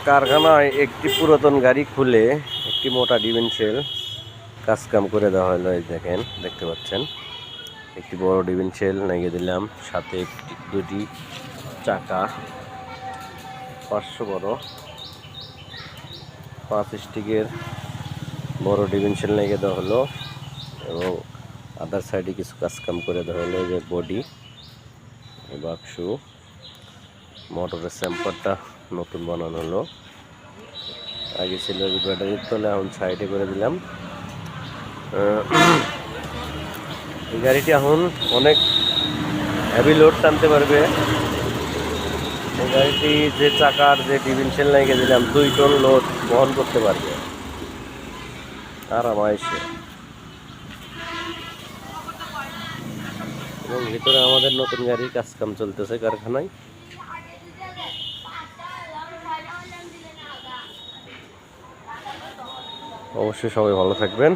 কারখানায় একটি পুরাতন গাড়ি খুলে একটি মোটা ডিফেন্সিয়াল কাজকাম করে দেওয়া হলো। এই দেখেন, দেখতে পাচ্ছেন একটি বড় ডিফেন্সিয়াল লাগিয়ে দিলাম, সাথে দুটি চাকা 500 বড় 5 স্টিকের বড় ডিফেন্সিয়াল লাগিয়ে দেওয়া হলো এবং আদার সাইডে কিছু কাজকাম করে দেওয়া হলো। যে বডি, বাক্স, মোটরের স্যাম্পারটা নতুন বানানো হলো। আগে ছিল ব্যাটারির তলে, এখন সাইডে করে দিলাম। এই গাড়িটি এখন অনেক হেভি লোড টানতে পারবে। এই গাড়িটি যে চাকার যে ডিফেন্সিয়াল লাগিয়ে দিলাম 2 টন লোড বহন করতে পারবে আরামাইসে। এবং ভিতরে আমাদের নতুন গাড়ির কাজকাম চলতেছে কারখানায়। অবশ্যই সবাই ভালো থাকবেন।